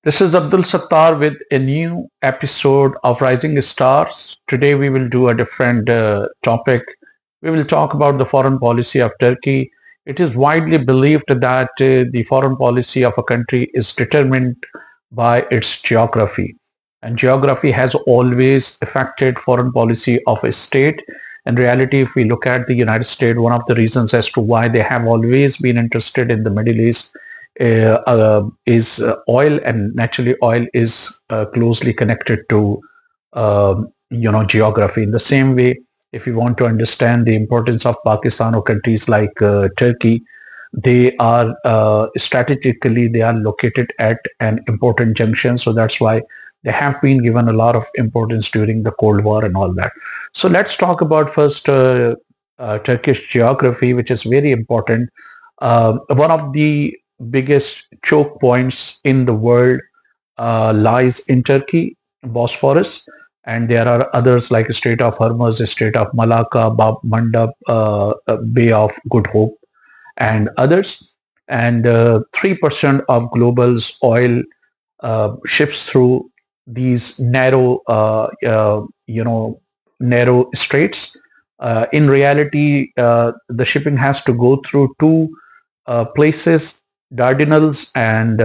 This is Abdul Sattar with a new episode of Rising Stars. Today we will do a different topic. We will talk about the foreign policy of Turkey. It is widely believed that the foreign policy of a country is determined by its geography. And geography has always affected foreign policy of a state. In reality, if we look at the United States, one of the reasons as to why they have always been interested in the Middle East is oil, and naturally oil is closely connected to geography. In the same way, if you want to understand the importance of Pakistan or countries like Turkey, they are strategically they are located at an important junction, so that's why they have been given a lot of importance during the Cold War and all that. So let's talk about first Turkish geography, which is very important. One of the biggest choke points in the world lies in Turkey, Bosphorus, and there are others like Strait of Hormuz, Strait of Malacca, Bab Mandab, Bay of Good Hope, and others. And 3% of global's oil ships through these narrow straits. In reality, the shipping has to go through two places, Dardanelles and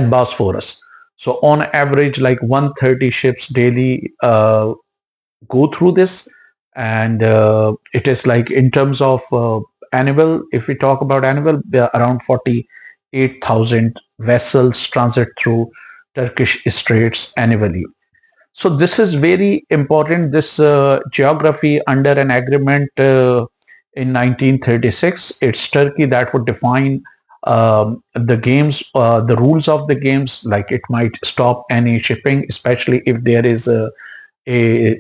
Bosphorus. So on average, like 130 ships daily go through this, and it is like in terms of annual. If we talk about annual, there are around 48,000 vessels transit through Turkish straits annually. So this is very important. This geography under an agreement in 1936, it's Turkey that would define the games, the rules of the games. Like it might stop any shipping, especially if there is a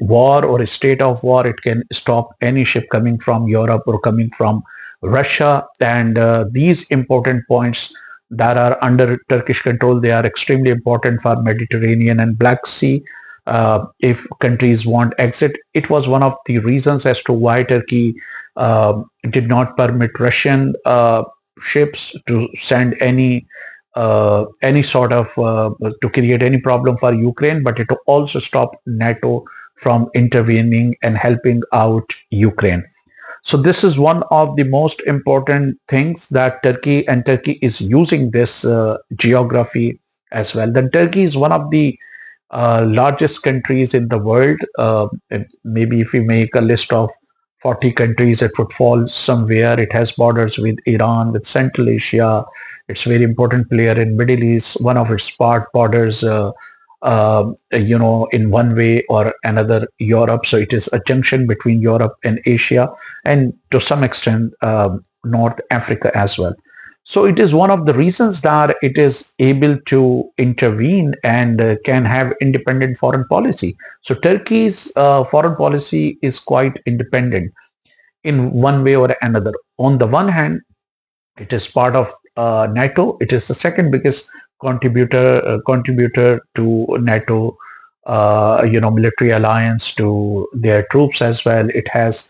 war or a state of war. It can stop any ship coming from Europe or coming from Russia. And these important points that are under Turkish control, they are extremely important for Mediterranean and Black Sea. If countries want exit, it was one of the reasons as to why Turkey did not permit Russian ships to send any sort of to create any problem for Ukraine, but it also stopped NATO from intervening and helping out Ukraine. So this is one of the most important things that Turkey is using this geography as well. Then Turkey is one of the largest countries in the world. Maybe if we make a list of 40 countries, it would fall somewhere. It has borders with Iran, with Central Asia. It's a very important player in Middle East. One of its part borders, in one way or another, Europe. So it is a junction between Europe and Asia, and to some extent, North Africa as well. So it is one of the reasons that it is able to intervene and can have independent foreign policy. So Turkey's foreign policy is quite independent in one way or another. On the one hand, it is part of NATO. It is the second biggest contributor to NATO, military alliance, to their troops as well. It has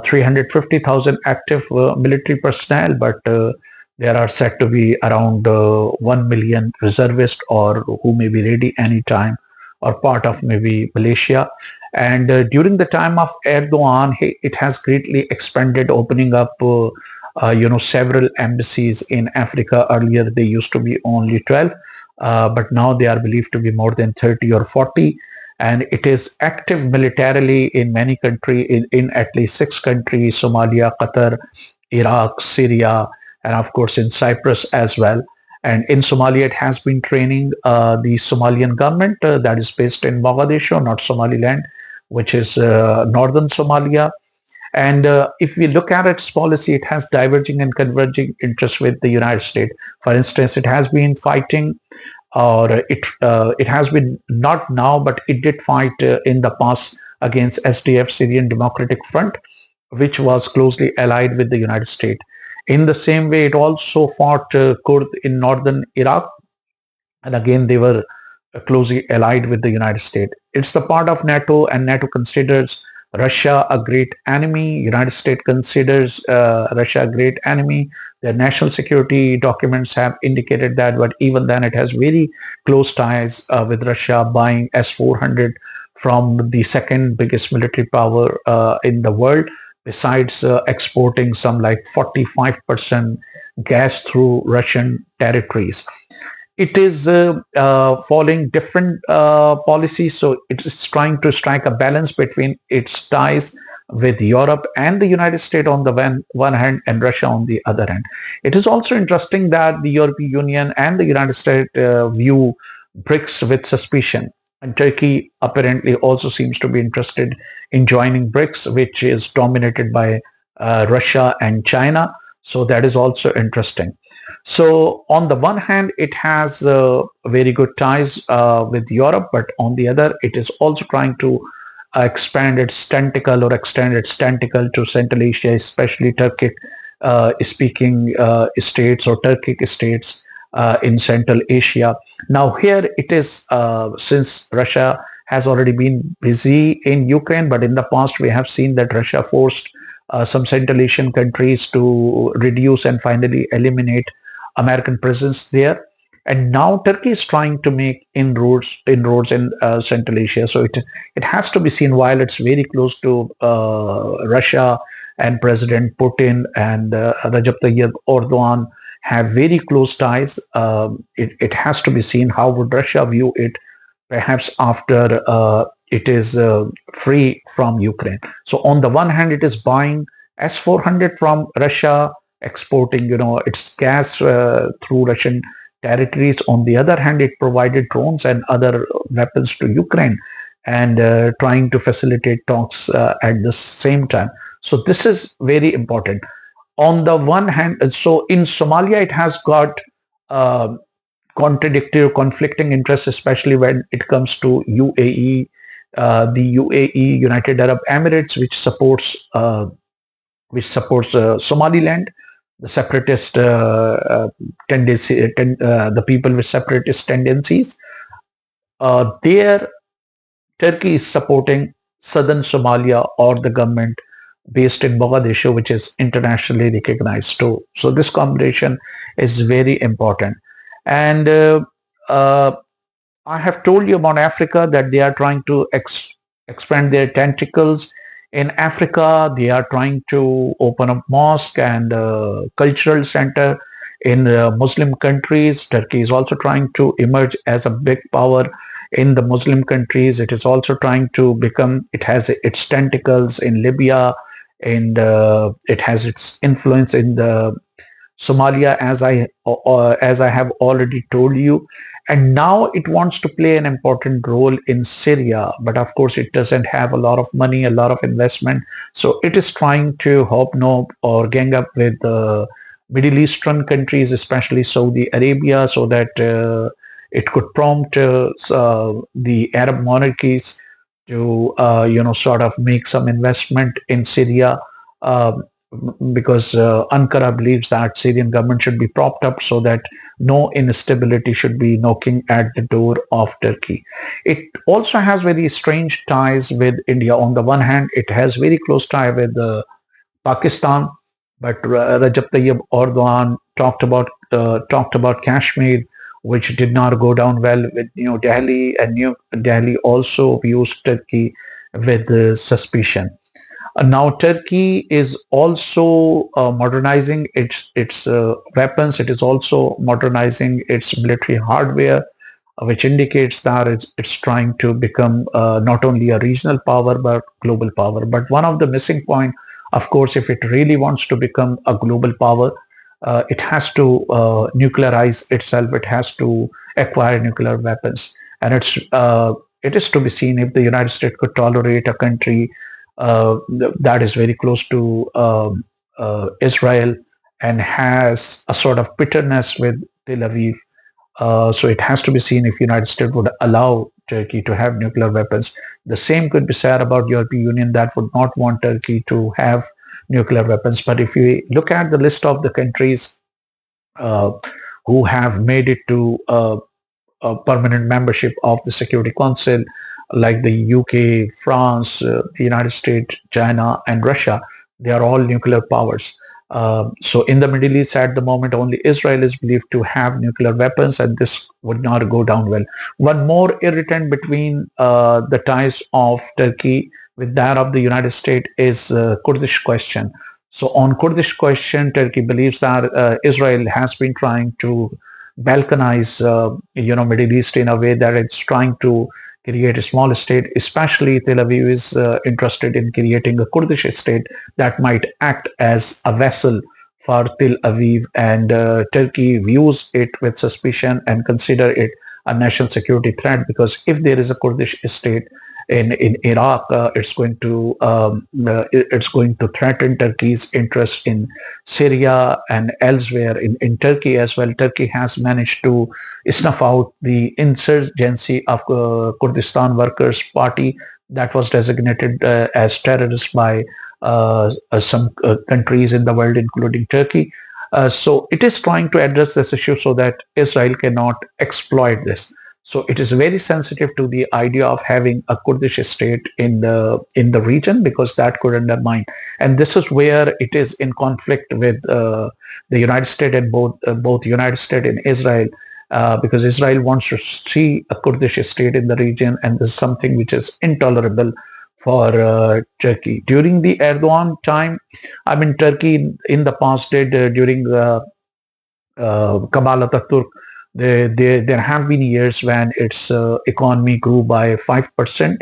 350,000 active military personnel, but there are said to be around 1 million reservists or who may be ready anytime, or part of maybe Malaysia. And during the time of Erdogan, it has greatly expanded, opening up several embassies in Africa. Earlier, they used to be only 12, but now they are believed to be more than 30 or 40. And it is active militarily in many countries, in at least 6 countries: Somalia, Qatar, Iraq, Syria, and of course in Cyprus as well. And in Somalia, it has been training the Somalian government that is based in Mogadishu, not Somaliland, which is northern Somalia. And if we look at its policy, it has diverging and converging interests with the United States. For instance, it has been fighting, or it has been not now, but it did fight in the past against SDF, Syrian Democratic Front, which was closely allied with the United States. In the same way, it also fought Kurd in northern Iraq, and again they were closely allied with the United States. It's the part of NATO, and NATO considers Russia a great enemy. United States considers Russia a great enemy. Their national security documents have indicated that, but even then it has very close ties with Russia, buying S-400 from the second biggest military power in the world, besides exporting some like 45% gas through Russian territories. It is following different policies, so it is trying to strike a balance between its ties with Europe and the United States on the one hand and Russia on the other hand. It is also interesting that the European Union and the United States view BRICS with suspicion. And Turkey apparently also seems to be interested in joining BRICS, which is dominated by Russia and China. So that is also interesting. So on the one hand, it has very good ties with Europe, but on the other, it is also trying to expand its tentacle or extend its tentacle to Central Asia, especially Turkic speaking states or Turkic states in Central Asia. Now here it is, since Russia has already been busy in Ukraine, but in the past we have seen that Russia forced some Central Asian countries to reduce and finally eliminate American presence there. And now Turkey is trying to make inroads in Central Asia. So it has to be seen, while it's very close to Russia, and President Putin and Recep Tayyip Erdogan have very close ties. It has to be seen how would Russia view it, perhaps after it is free from Ukraine. So on the one hand, it is buying S-400 from Russia, exporting, its gas through Russian territories. On the other hand, it provided drones and other weapons to Ukraine, and trying to facilitate talks at the same time. So this is very important. On the one hand, so in Somalia, it has got uh, contradictory, conflicting interests, especially when it comes to UAE, the UAE, United Arab Emirates, which supports Somaliland, the separatist the people with separatist tendencies. There, Turkey is supporting southern Somalia or the government based in Mogadishu, which is internationally recognized too. So this combination is very important. And uh, I have told you about Africa, that they are trying to expand their tentacles. In Africa, they are trying to open up mosque and cultural center in Muslim countries. Turkey is also trying to emerge as a big power in the Muslim countries. It is also trying to become, it has its tentacles in Libya, and it has its influence in the Somalia, as I have already told you, and now it wants to play an important role in Syria. But of course, it doesn't have a lot of money, a lot of investment. So it is trying to hobnob or gang up with Middle Eastern countries, especially Saudi Arabia, so that it could prompt the Arab monarchies to, sort of make some investment in Syria. Um, because Ankara believes that Syrian government should be propped up so that no instability should be knocking at the door of Turkey. It also has very strange ties with India. On the one hand, it has very close tie with Pakistan, but Recep Tayyip Erdogan talked about Kashmir, which did not go down well with New Delhi, and New Delhi also views Turkey with suspicion. Now Turkey is also modernizing its weapons. It is also modernizing its military hardware, which indicates that it's trying to become not only a regional power but global power. But one of the missing point, of course, if it really wants to become a global power, it has to nuclearize itself. It has to acquire nuclear weapons, and it is to be seen if the United States could tolerate a country that is very close to Israel and has a sort of bitterness with Tel Aviv. So it has to be seen if United States would allow Turkey to have nuclear weapons. The same could be said about European Union, that would not want Turkey to have nuclear weapons. But if we look at the list of the countries uh, who have made it to permanent membership of the Security Council, like the UK, France, the United States, China, and Russia. They are all nuclear powers. So in the Middle East at the moment, only Israel is believed to have nuclear weapons, and this would not go down well. One more irritant between the ties of Turkey with that of the United States is Kurdish question. So on Kurdish question, Turkey believes that Israel has been trying to balkanize, Middle East in a way that it's trying to create a small state. Especially Tel Aviv is interested in creating a Kurdish state that might act as a vessel for Tel Aviv, and Turkey views it with suspicion and consider it a national security threat, because if there is a Kurdish state in Iraq, it's going to threaten Turkey's interest in Syria and elsewhere in Turkey as well. Turkey has managed to snuff out the insurgency of Kurdistan Workers' Party that was designated as terrorist by some countries in the world, including Turkey. So it is trying to address this issue so that Israel cannot exploit this. So it is very sensitive to the idea of having a Kurdish state in the region, because that could undermine. And this is where it is in conflict with the United States, and both United States and Israel, because Israel wants to see a Kurdish state in the region, and this is something which is intolerable for Turkey. During the Erdogan time, I mean, Turkey in the past did during Kemal Atatürk, there have been years when its economy grew by 5%.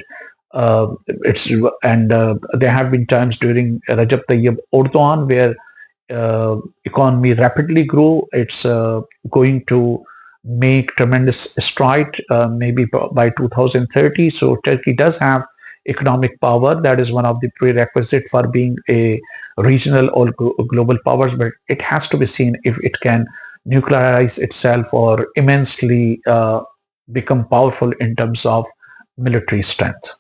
There have been times during Recep Tayyip Erdogan where economy rapidly grew. It's going to make tremendous stride maybe by 2030. So Turkey does have economic power. That is one of the prerequisites for being a regional or global powers, but it has to be seen if it can nuclearize itself or immensely become powerful in terms of military strength.